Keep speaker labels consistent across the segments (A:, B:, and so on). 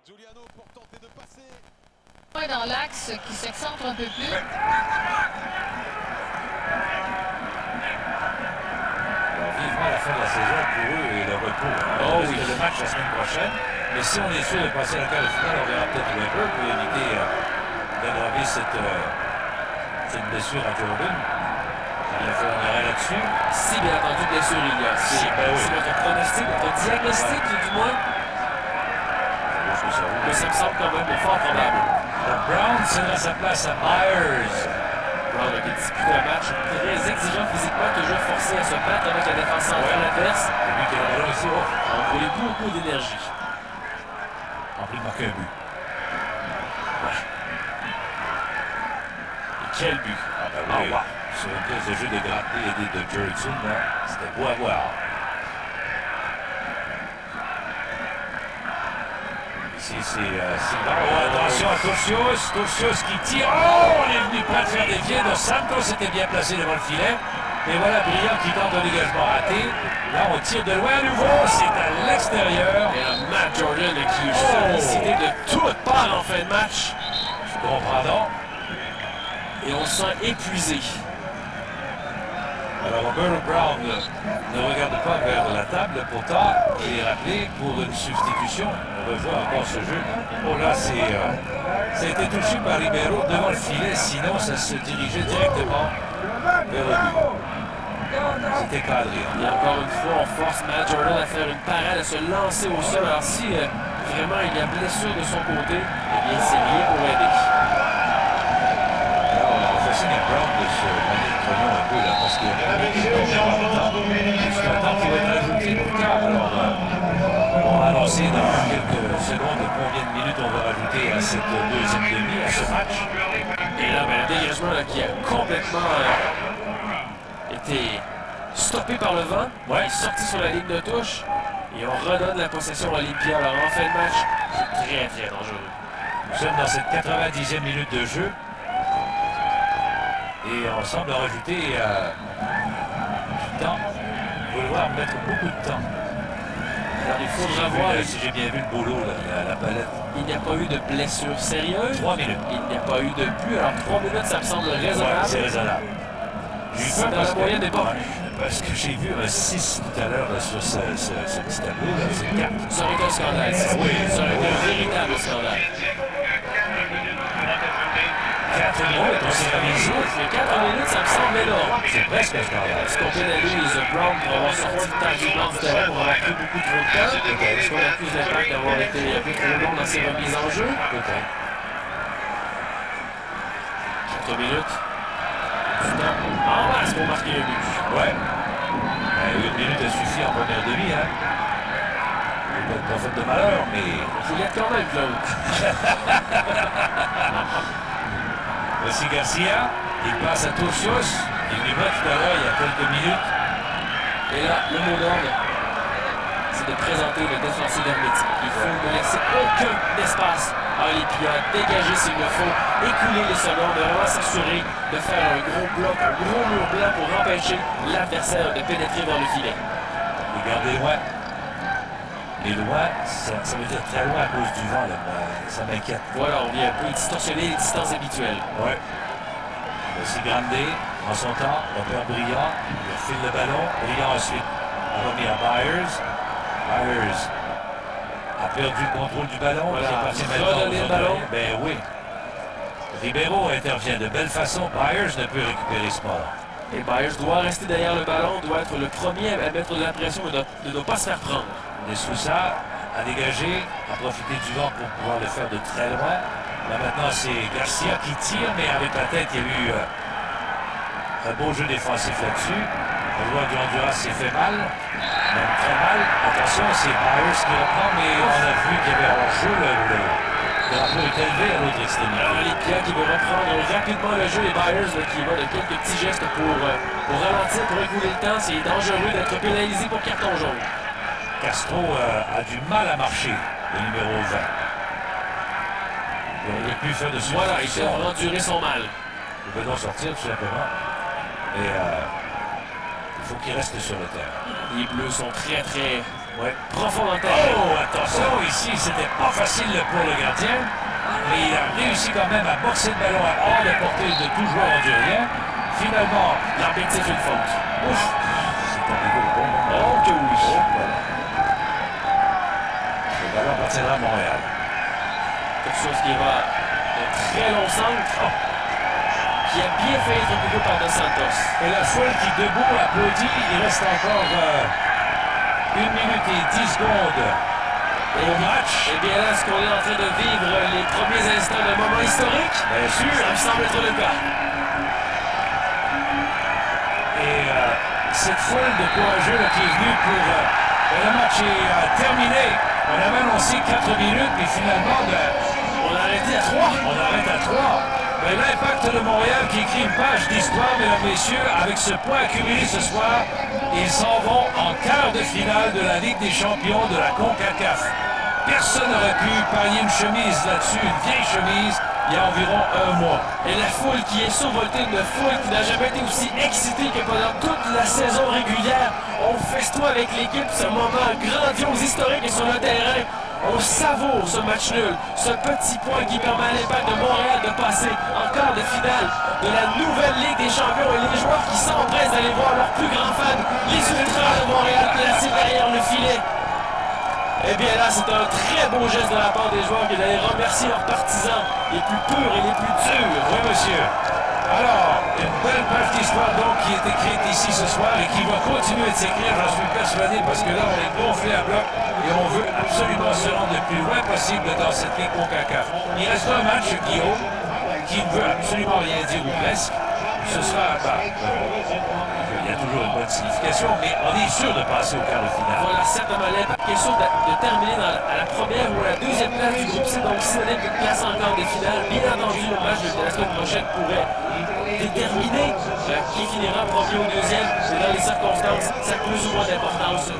A: Giuliano pour tenter de passer.
B: Dans l'axe qui s'excentre un peu plus.
C: Vivement la fin de la saison pour eux et le repos.
D: Oh oui.
C: Le match la semaine prochaine. Mais si on est sûr de passer à la quart de finale, on verra peut-être Weber pour éviter d'aggraver cette blessure à Jordan. Il a fait un arrêt là-dessus.
D: Si bien entendu blessure il y a. C'est notre pronostic, notre diagnostic du moins. Mais ça me semble quand même fort probable.
C: Brown cédera sa place à Myers.
D: Brown a disputé un match très exigeant physiquement, toujours forcé à se battre avec la défense centrale adverse.
C: Et lui qui est là aussi,
D: on brûlait beaucoup d'énergie.
C: En plus de marquer un but.
D: Ouais. Et quel but!
C: Ah ben oui. Wow. Sur une pièce de jeu de gratter aidé de Jurickson, c'était beau à voir. Ici, c'est attention à Turcios qui tire. Oh, on est venu pas faire dévier. Dos Santos était bien placé devant le filet. Et voilà Brillant qui tente un dégagement raté. Là, on tire de loin à nouveau. C'est à l'extérieur.
D: Et un Matt Jordan qui est sollicité de toutes parts en fin de match.
C: Je comprends donc.
D: Et on se sent épuisé.
C: Alors Robert Brown ne regarde pas vers la table, pourtant il est rappelé pour une substitution. On va voir encore ce jeu. Oh là, ça a été touché par Ribeiro devant le filet, sinon ça se dirigeait directement vers le but. C'était cadré.
D: Et encore une fois, on force Matt Jordan à faire une parade, à se lancer au sol. Alors si vraiment il y a blessure de son côté, eh bien c'est bien pour aider.
C: C'est à Brown de se manier le chrono un peu là, parce qu'il y a jusqu'à temps qu'il va être ajouté plus tard. Alors, on va annoncer dans quelques secondes combien de minutes on va rajouter à cette deuxième demi, à ce match.
D: Et là, le dégagement qui a complètement été stoppé par le vent. Ouais. Il est sorti sur la ligne de touche et on redonne la possession à Olympia. Alors en fin de match, c'est très très dangereux.
C: Nous sommes dans cette 90e minute de jeu. Et on semble rajouter du temps. Vouloir mettre beaucoup de temps.
D: Alors il faudra voir
C: si j'ai bien vu le boulot, là, la palette.
D: Il n'y a pas eu de blessure sérieuse.
C: 3 minutes.
D: Il n'y a pas eu de but. Alors 3 minutes, ça me semble raisonnable.
C: Ouais, c'est raisonnable.
D: C'est dans la moyenne des pas.
C: Parce que j'ai vu un 6 tout à l'heure sur ce petit tableau, là, c'est 4.
D: Ça aurait été un scandale.
C: Oui.
D: Ça aurait été un véritable scandale.
C: 4 minutes, on s'est avisé.
D: Mais 4 minutes, ça me semble énorme.
C: C'est presque un scandale.
D: Est-ce qu'on pénalise Brown pour avoir sorti tardivement du terrain, pour avoir pris beaucoup trop de temps? Est-ce qu'on accuse l'impact d'avoir été un peu trop long dans ses remises en jeu?
C: Peut-être.
D: 4 minutes. Du temps en masse pour marquer le but.
C: Ouais. Ben, 1 minute a suffi en première demi, hein. Peut-être pas faute de malheur, mais...
D: Il y a quand même, Claude.
C: Voici Garcia, il passe à Turcios, il lui bat tout à l'heure il y a quelques minutes.
D: Et là, le mot d'ordre, c'est de présenter le défenseur hermétique. Il faut ne laisser aucun espace à Olympia, dégager s'il le faut, écouler les secondes, vraiment s'assurer de faire un gros bloc, un gros mur blanc pour empêcher l'adversaire de pénétrer dans le filet.
C: Regardez loin. Les loin, ça veut dire très loin à cause du vent, là. Ça m'inquiète.
D: Voilà, on vient un peu distorsionner les distances habituelles.
C: Ouais. Voici Grande, en son temps, repère Brillant, il file le ballon, Brillant ensuite a remis à Myers. Myers a perdu le contrôle du ballon,
D: voilà.
C: Il est parti maintenant
D: Le ballon.
C: Ben oui. Ribeiro intervient de belle façon, Myers ne peut récupérer ce ballon.
D: Et Myers doit rester derrière le ballon, doit être le premier à mettre de la pression et ne doit pas se faire prendre.
C: De Sousa a dégagé, a profité du vent pour pouvoir le faire de très loin. Là maintenant c'est Garcia qui tire, mais avec la tête il y a eu un beau jeu défensif là-dessus. Le joueur du Honduras s'est fait mal, même très mal. Attention, c'est Myers qui reprend, mais on a vu qu'il y avait un jeu. Le drapeau est élevé à l'autre extrémité.
D: Alors Olympia qui veut reprendre rapidement le jeu et Myers qui va de quelques petits gestes pour ralentir, pour écouler le temps. C'est dangereux d'être pénalisé pour carton jaune.
C: Castro a du mal à marcher, le numéro 20. Il aurait pu faire de substitution.
D: Voilà, il doit endurer son mal.
C: Il veut donc sortir tout simplement. Et il faut qu'il reste sur le terrain.
D: Les Bleus sont très très
C: Ouais.
D: Profond dans le terrain.
C: Oh, attention, ici, c'était pas facile pour le gardien. Mais il a réussi quand même à boxer le ballon à hors de portée de tout joueur hondurien. Finalement,
D: l'arbitre siffle une faute.
C: Ouf! C'est arrivé au bon moment.
D: Oh que oui!
C: Le ballon partira à Montréal.
D: Quelque chose qui va de très long centre. Oh. Qui a bien fait être occupé par Dos Santos.
C: Et la foule qui debout applaudit. Il reste encore 1 minute et 10 secondes au match.
D: Et bien là, est-ce qu'on est en train de vivre les premiers instants d'un moment historique?
C: Bien sûr.
D: Ça me semble être le cas.
C: Et cette foule de courageux là, qui est venue pour... le match est terminé. On avait annoncé 4 minutes, mais finalement,
D: on a arrêté à 3.
C: On arrête à 3. Mais l'Impact de Montréal qui écrit une page d'histoire, mesdames, messieurs, avec ce point accumulé ce soir, ils s'en vont en quart de finale de la Ligue des champions de la CONCACAF. Personne n'aurait pu parier une chemise là-dessus, une vieille chemise, il y a environ 1 mois.
D: Et la foule qui est survoltée, une foule qui n'a jamais été aussi excitée que pendant toute la saison régulière. On festoie avec l'équipe ce moment grandiose, historique et sur le terrain. On savoure ce match nul, ce petit point qui permet à l'Impact de Montréal de passer en quart de finale de la nouvelle Ligue des champions et les joueurs qui s'empressent d'aller voir leurs plus grands fans, les Ultras de Montréal placés derrière le filet. Eh bien là, c'est un très beau geste de la part des joueurs qui d'aller remercier leurs partisans les plus purs et les plus durs.
C: Oui, monsieur. Alors, une belle page d'histoire donc qui est écrite ici ce soir et qui va continuer de s'écrire, j'en suis persuadé, parce que là, on est gonflé à bloc et on veut absolument se rendre le plus loin possible dans cette Ligue CONCACAF. Il reste un match, Guillaume, qui ne veut absolument rien dire ou presque. Ce sera, il y a toujours une bonne signification, mais on est sûr de passer au quart de finale.
D: Voilà, certainement l'Impact qui est sûr de terminer à la première ou à la deuxième place du groupe C, donc synonyme de place en quart de finale. Bien entendu, le match de la semaine prochaine pourrait déterminer qui finira premier ou deuxième, mais dans les circonstances, ça a plus ou moins d'importance.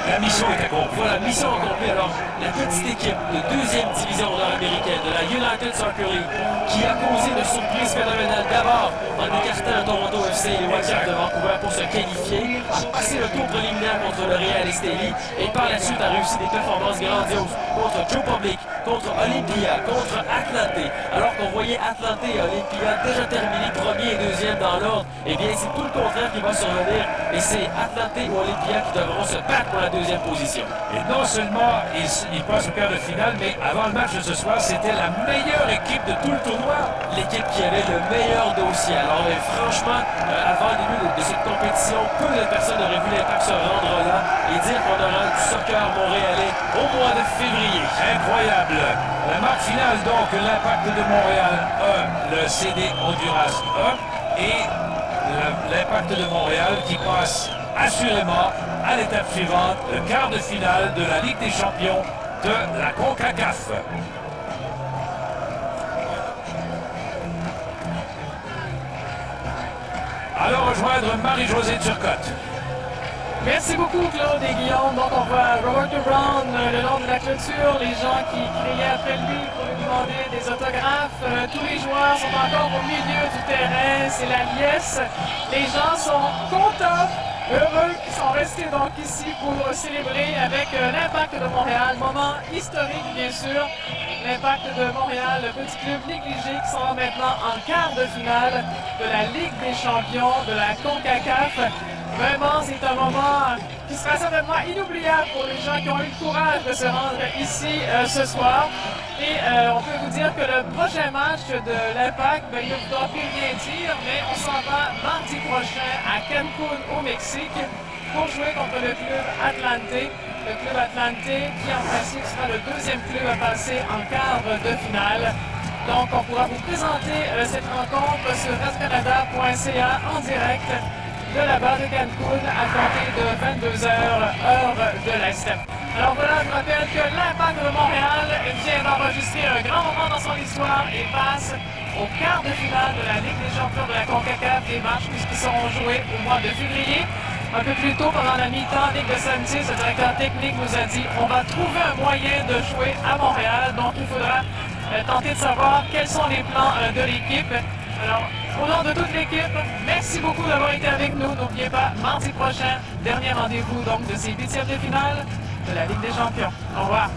C: La mission est accomplie.
D: Voilà, mission accomplie. Alors, la petite équipe de deuxième division nord-américaine de la United Soccer League qui a causé une surprise phénoménale d'abord en écartant Toronto FC et les Wildcats de Vancouver pour se qualifier, a passé le tour préliminaire contre le Real Estelí et par la suite a réussi des performances grandioses contre Joe Public, contre Olympia, contre Atlante. Alors qu'on voyait Atlante et Olympia déjà terminés premier et deuxième dans l'ordre, eh bien c'est tout le contraire qui va survenir et c'est Atlante ou Olympia qui devront se battre pour la deuxième position.
C: Et non seulement ils passent au quart de finale, mais avant le match de ce soir, c'était la meilleure équipe de tout le tournoi.
D: L'équipe qui avait le meilleur dossier. Alors franchement, avant le début de cette compétition, peu de personnes auraient vu l'Impact se rendre là et dire qu'on aura du soccer montréalais au mois de février.
C: Incroyable. La marque finale donc, l'Impact de Montréal 1, le CD Honduras 1 et l'Impact de Montréal qui passe assurément à l'étape suivante, le quart de finale de la Ligue des champions de la CONCACAF. Allons rejoindre Marie-Josée Turcotte.
B: Merci beaucoup, Claude et Guillaume. Donc, on voit Roberto Brown le long de la clôture, les gens qui criaient après lui pour lui demander des autographes. Tous les joueurs sont encore au milieu du terrain, c'est la liesse. Les gens sont contents, heureux, qui sont restés donc ici pour célébrer avec l'Impact de Montréal. Moment historique, bien sûr. L'Impact de Montréal, le petit club négligé qui s'en va maintenant en quart de finale de la Ligue des champions de la CONCACAF. Vraiment, c'est un moment qui sera certainement inoubliable pour les gens qui ont eu le courage de se rendre ici ce soir. Et on peut vous dire que le prochain match de l'Impact, il ne voudra plus rien dire, mais on s'en va mardi prochain à Cancun, au Mexique, pour jouer contre le club Atlante. Le club Atlante qui, en principe, sera le deuxième club à passer en quart de finale. Donc, on pourra vous présenter cette rencontre sur radiocanada.ca en direct de la barre de Cancun à compter de 22h, heure de l'Est. Alors voilà, je rappelle que l'Impact de Montréal vient d'enregistrer un grand moment dans son histoire et passe au quart de finale de la Ligue des champions de la CONCACAF, des matchs qui seront joués au mois de février. Un peu plus tôt, pendant la mi-temps, Nick DeSantis, le directeur technique, nous a dit on va trouver un moyen de jouer à Montréal, donc il faudra tenter de savoir quels sont les plans de l'équipe. Alors, Au nom de toute l'équipe, merci beaucoup d'avoir été avec nous. N'oubliez pas, mardi prochain, dernier rendez-vous donc de ces huitièmes de finale de la Ligue des champions. Au revoir.